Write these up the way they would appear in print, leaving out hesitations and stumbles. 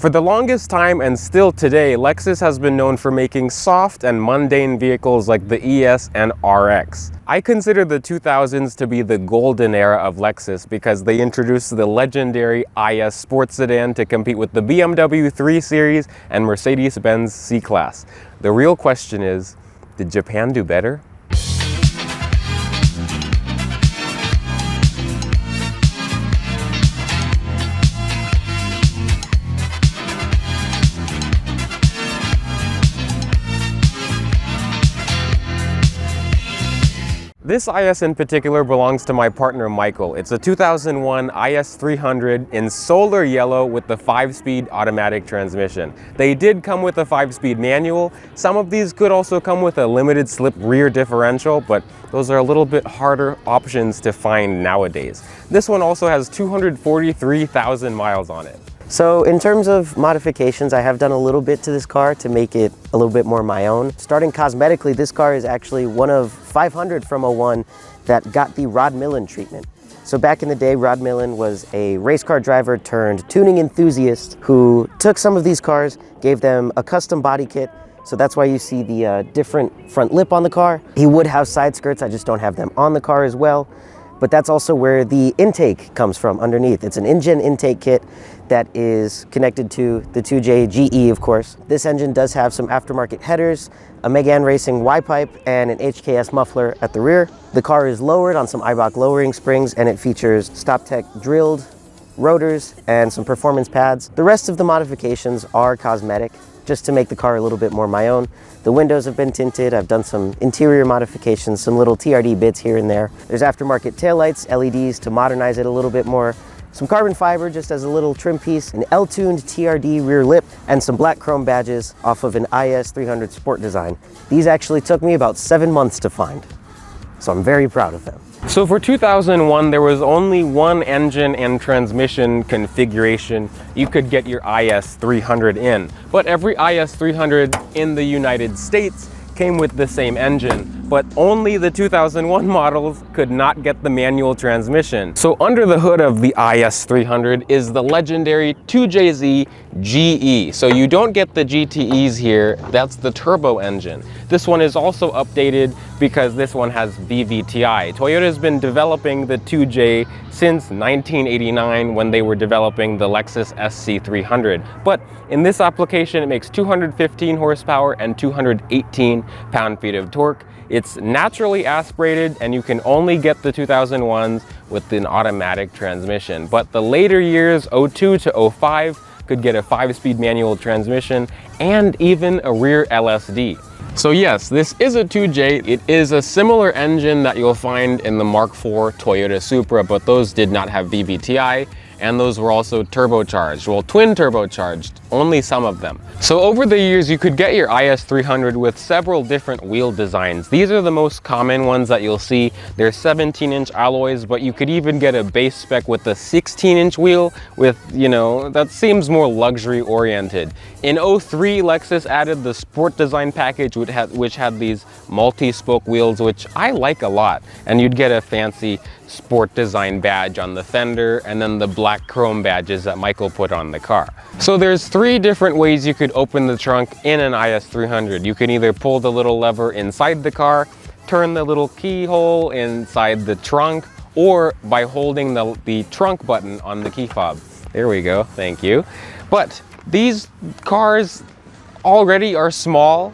For the longest time and still today, Lexus has been known for making soft and mundane vehicles like the ES and RX. I consider the 2000s to be the golden era of Lexus because they introduced the legendary IS sports sedan to compete with the BMW 3 Series and Mercedes-Benz C-Class. The real question is, did Japan do better? This IS in particular belongs to my partner Michael. It's a 2001 IS 300 in solar yellow with the 5-speed automatic transmission. They did come with a 5-speed manual. Some of these could also come with a limited slip rear differential, but those are a little bit harder options to find nowadays. This one also has 243,000 miles on it. So in terms of modifications, I have done a little bit to this car to make it a little bit more my own. Starting cosmetically, this car is actually one of 500 from '01 that got the Rod Millen treatment. So back in the day, Rod Millen was a race car driver turned tuning enthusiast who took some of these cars, gave them a custom body kit. So that's why you see the different front lip on the car. He would have side skirts, I just don't have them on the car as well. But that's also where the intake comes from underneath. It's an engine intake kit that is connected to the 2J GE, of course. This engine does have some aftermarket headers, a Megane Racing Y-pipe, and an HKS muffler at the rear. The car is lowered on some Eibach lowering springs, and it features StopTech drilled rotors and some performance pads. The rest of the modifications are cosmetic, just to make the car a little bit more my own. The windows have been tinted. I've done some interior modifications, some little TRD bits here and there. There's aftermarket taillights, LEDs to modernize it a little bit more, some carbon fiber just as a little trim piece, an L-tuned TRD rear lip, and some black chrome badges off of an IS 300 Sport design. These actually took me about 7 months to find, so I'm very proud of them. So for 2001, there was only one engine and transmission configuration you could get your IS 300 in. But every IS 300 in the United States came with the same engine, but only the 2001 models could not get the manual transmission. So under the hood of the IS 300 is the legendary 2JZ GE. So you don't get the GTEs here, that's the turbo engine. This one is also updated because this one has VVTi. Toyota's been developing the 2J since 1989 when they were developing the Lexus SC300. But in this application, it makes 215 horsepower and 218 pound-feet of torque. It's naturally aspirated, and you can only get the 2001s with an automatic transmission. But the later years, 02 to 05, could get a 5-speed manual transmission and even a rear LSD. So yes, this is a 2J. It is a similar engine that you'll find in the Mark IV Toyota Supra, but those did not have VVTi, and those were also turbocharged. Well, twin turbocharged, only some of them. So over the years, you could get your IS 300 with several different wheel designs. These are the most common ones that you'll see. They're 17-inch alloys, but you could even get a base spec with a 16-inch wheel with, you know, that seems more luxury oriented. In 03, Lexus added the Sport Design package, which had these multi-spoke wheels, which I like a lot. And you'd get a fancy Sport Design badge on the fender, and then the black chrome badges that Michael put on the car. So there's 3 different ways you could open the trunk in an IS 300. You can either pull the little lever inside the car, turn the little keyhole inside the trunk, or by holding the trunk button on the key fob. There we go, thank you. But these cars already are small,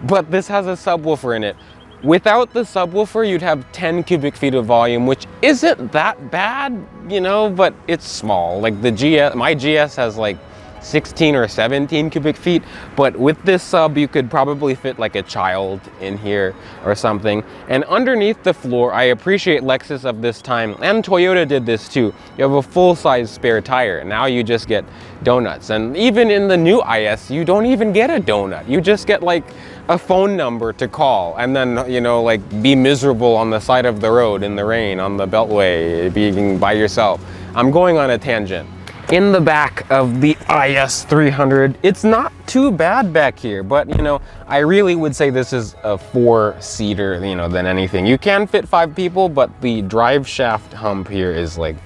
but this has a subwoofer in it. Without the subwoofer, you'd have 10 cubic feet of volume, which isn't that bad, you know, but it's small. Like the GS, my GS has like 16 or 17 cubic feet, but with this sub, you could probably fit like a child in here or something. And underneath the floor, I appreciate Lexus of this time, and Toyota did this too. You have a full-size spare tire. Now you just get donuts. And even in the new IS, you don't even get a donut. You just get like a phone number to call, and then, you know, like be miserable on the side of the road in the rain, on the beltway, being by yourself. I'm going on a tangent. In the back of the IS 300, it's not too bad back here, but you know, I really would say this is a 4-seater, you know, than anything. You can fit 5 people, but the drive shaft hump here is like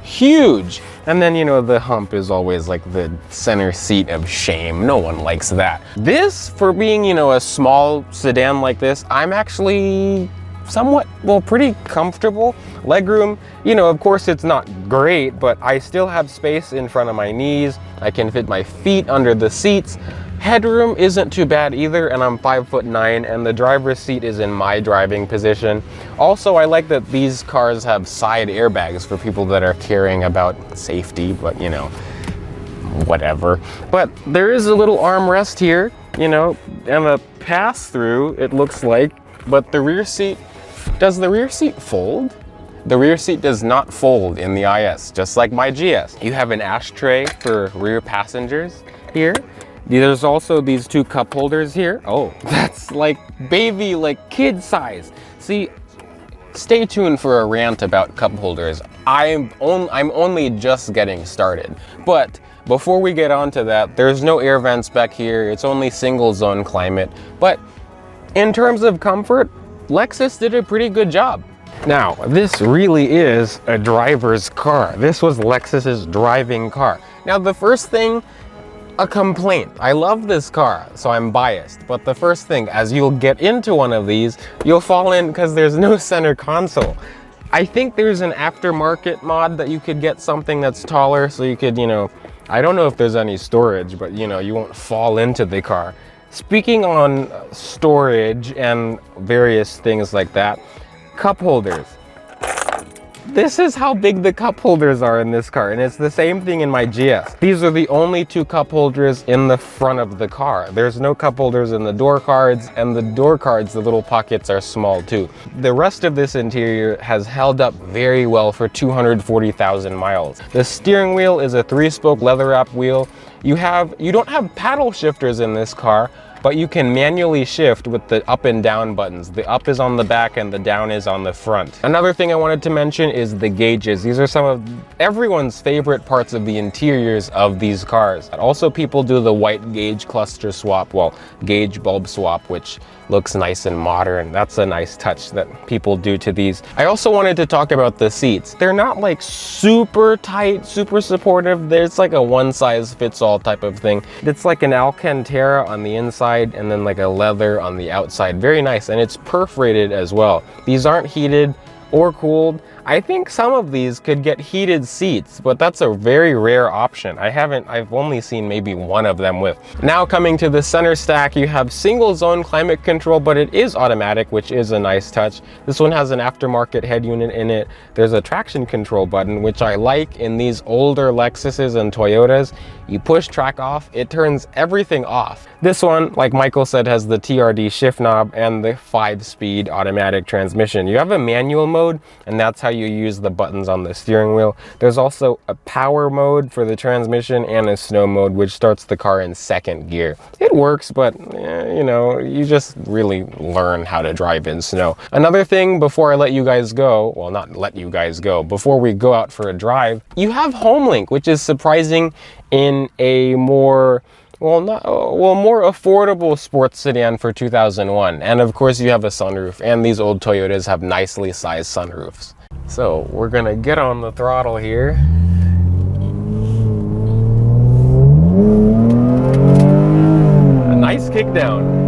huge. And then, you know, the hump is always like the center seat of shame. No one likes that. This, for being, you know, a small sedan like this, I'm actually somewhat, well, pretty comfortable. Legroom, you know, of course it's not great, but I still have space in front of my knees. I can fit my feet under the seats. Headroom isn't too bad either, and I'm 5'9", and the driver's seat is in my driving position. Also, I like that these cars have side airbags for people that are caring about safety, but you know, whatever. But there is a little armrest here, you know, and a pass-through, it looks like, but the rear seat, does the rear seat fold? The rear seat does not fold in the IS, just like my GS. You have an ashtray for rear passengers here. There's also these two cup holders here. Oh, that's like baby, like kid size. See, stay tuned for a rant about cup holders. I'm only just getting started. But before we get on to that, there's no air vents back here. It's only single zone climate. But in terms of comfort, Lexus did a pretty good job. Now, this really is a driver's car. This was Lexus's driving car. Now, the first thing, a complaint. I love this car, so I'm biased. But the first thing, as you'll get into one of these, you'll fall in because there's no center console. I think there's an aftermarket mod that you could get something that's taller, so you could, you know, I don't know if there's any storage, but you know, you won't fall into the car. Speaking on storage and various things like that, cup holders. This is how big the cup holders are in this car, and it's the same thing in my GS. These are the only two cup holders in the front of the car. There's no cup holders in the door cards, and the door cards, the little pockets are small too. The rest of this interior has held up very well for 240,000 miles. The steering wheel is a 3-spoke leather wrap wheel. You don't have paddle shifters in this car, but you can manually shift with the up and down buttons. The up is on the back and the down is on the front. Another thing I wanted to mention is the gauges. These are some of everyone's favorite parts of the interiors of these cars. Also, people do the white gauge cluster swap, well, gauge bulb swap, which looks nice and modern. That's a nice touch that people do to these. I also wanted to talk about the seats. They're not like super tight, super supportive. There's like a one-size-fits-all type of thing. It's like an Alcantara on the inside and then like a leather on the outside. Very nice, and it's perforated as well. These aren't heated or cooled. I think some of these could get heated seats, but that's a very rare option. I've only seen maybe one of them with. Now coming to the center stack, you have single zone climate control, but it is automatic, which is a nice touch. This one has an aftermarket head unit in it. There's a traction control button, which I like in these older Lexuses and Toyotas. You push track off, it turns everything off. This one, like Michael said, has the TRD shift knob and the 5-speed automatic transmission. You have a manual mode, and that's how you use the buttons on the steering wheel. There's also a power mode for the transmission and a snow mode, which starts the car in 2nd gear. It works, but you know, you just really learn how to drive in snow. Another thing before I let you guys go, well, not let you guys go, before we go out for a drive, you have HomeLink, which is surprising in a more more affordable sports sedan for 2001. And of course you have a sunroof, and these old Toyotas have nicely sized sunroofs. So we're gonna get on the throttle here. A nice kick down.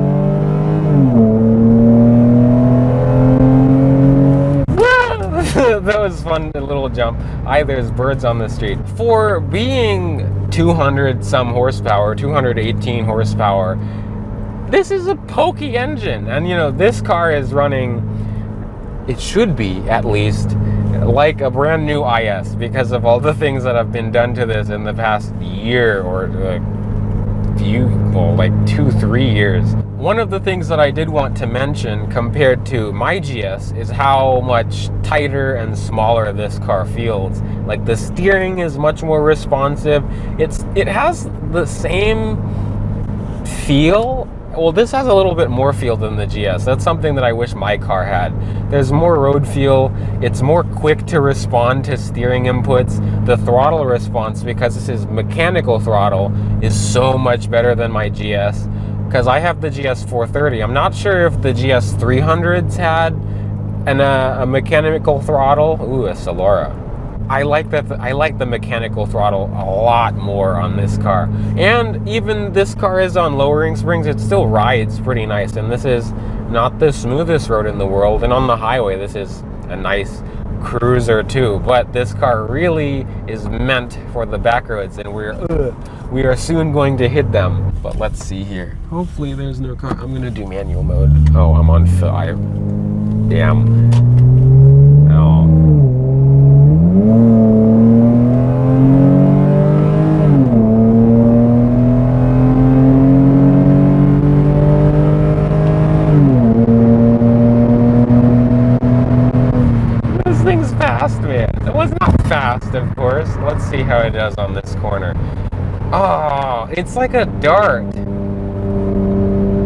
That was fun, a little jump. There's birds on the street. For being 200 some horsepower, 218 horsepower, this is a pokey engine. And you know, this car is running, it should be at least, like a brand new IS because of all the things that have been done to this in the past year or like 2-3 years. One of the things that I did want to mention compared to my GS is how much tighter and smaller this car feels. Like the steering is much more responsive. It has the same feel. Well, this has a little bit more feel than the GS. That's something that I wish my car had. There's more road feel. It's more quick to respond to steering inputs. The throttle response, because this is mechanical throttle, is so much better than my GS. Because I have the GS 430. I'm not sure if the GS 300s had a mechanical throttle. Ooh, a Solara. I like that. I like the mechanical throttle a lot more on this car. And even this car is on lowering springs, it still rides pretty nice. And this is not the smoothest road in the world. And on the highway, this is a nice cruiser too. But this car really is meant for the back roads, and we are soon going to hit them. But let's see here. Hopefully there's no car. I'm gonna do manual mode. Oh, I'm on 5. Damn. Oh. This thing's fast, man. It was not fast, of course. Let's see how it does on this corner. Oh, it's like a dart.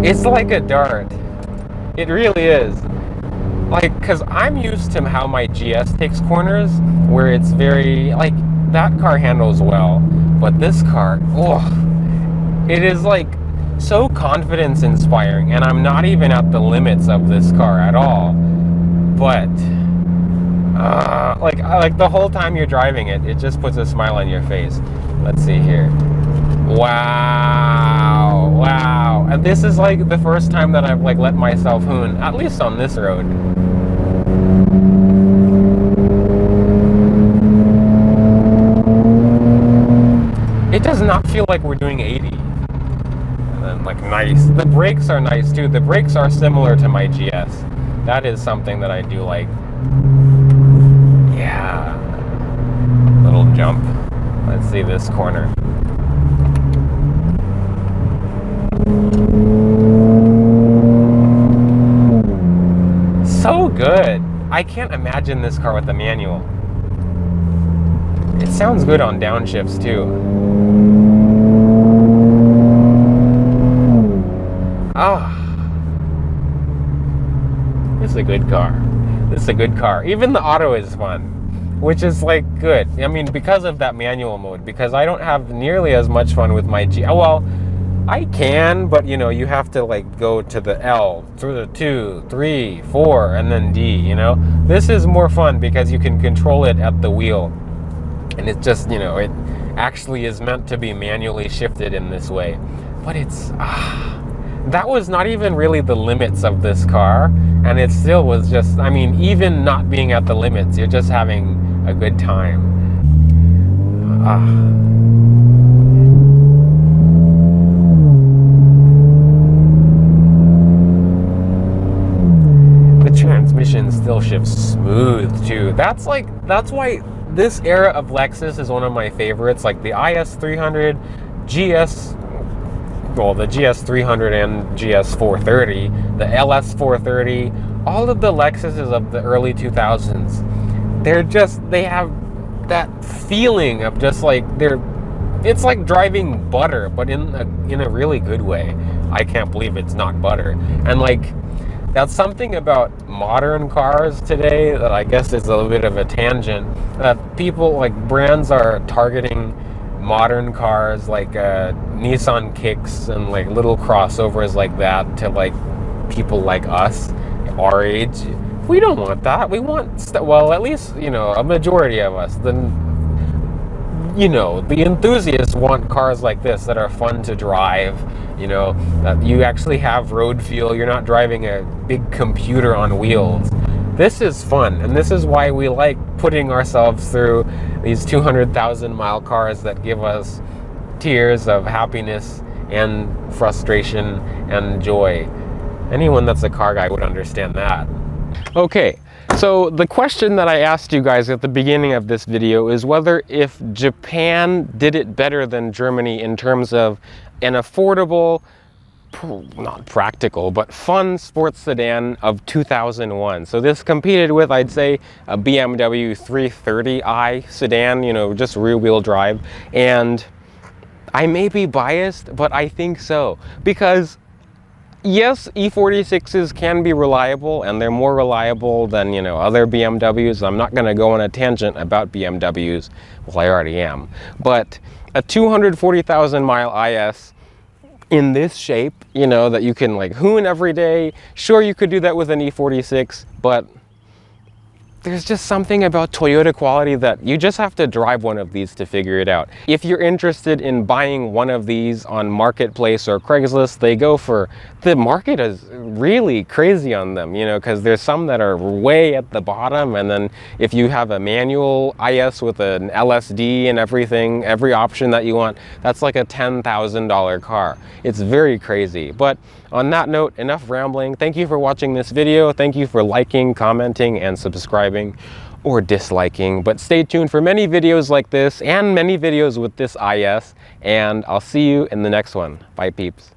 It's like a dart. It really is. Like, because I'm used to how my GS takes corners, where it's very, like, that car handles well. But this car, oh, it is like so confidence inspiring. And I'm not even at the limits of this car at all. But, like the whole time you're driving it, it just puts a smile on your face. Let's see here. Wow, wow. And this is like the first time that I've like let myself hoon, at least on this road. It does not feel like we're doing 80. And then, like, nice. The brakes are nice too. The brakes are similar to my GS. That is something that I do like. Yeah. Little jump. Let's see this corner. So good. I can't imagine this car with a manual. It sounds good on downshifts too. Ah. This is a good car. This is a good car. Even the auto is fun, which is like good. I mean, because of that manual mode, because I don't have nearly as much fun with my G. Well, I can, but you know, you have to like go to the L, through the 2, 3, 4, and then D, you know? This is more fun because you can control it at the wheel. And it's just, you know, it actually is meant to be manually shifted in this way. But it's, that was not even really the limits of this car. And it still was just, I mean, even not being at the limits, you're just having a good time. The transmission still shifts smooth too. That's why this era of Lexus is one of my favorites. Like the IS300, GS, well, the GS300 and GS430, the LS430, all of the Lexuses of the early 2000s, they have that feeling of just like it's like driving butter, but in a really good way. I can't believe it's not butter. And like, that's something about modern cars today that I guess is a little bit of a tangent, that people, like brands, are targeting modern cars like Nissan Kicks and like little crossovers like that to like people like us, our age. We don't want that. We want, well, at least, you know, a majority of us, you know, the enthusiasts want cars like this that are fun to drive, you know, that you actually have road feel. You're not driving a big computer on wheels. This is fun, and this is why we like putting ourselves through these 200,000 mile cars that give us tears of happiness and frustration and joy. Anyone that's a car guy would understand that. Okay, so the question that I asked you guys at the beginning of this video is whether if Japan did it better than Germany in terms of an affordable, not practical, but fun sports sedan of 2001. So this competed with, I'd say, a BMW 330i sedan, you know, just rear-wheel drive. And I may be biased, but I think so. Because yes, E46s can be reliable, and they're more reliable than, you know, other BMWs. I'm not going to go on a tangent about BMWs. Well, I already am. But a 240,000 mile IS in this shape, you know, that you can like hoon every day. Sure, you could do that with an E46, but there's just something about Toyota quality that you just have to drive one of these to figure it out. If you're interested in buying one of these on Marketplace or Craigslist, the market is really crazy on them, you know, because there's some that are way at the bottom, and then if you have a manual IS with an LSD and everything, every option that you want, that's like a $10,000 car. It's very crazy. But on that note, enough rambling. Thank you for watching this video. Thank you for liking, commenting, and subscribing, or disliking. But stay tuned for many videos like this and many videos with this IS, and I'll see you in the next one. Bye, peeps.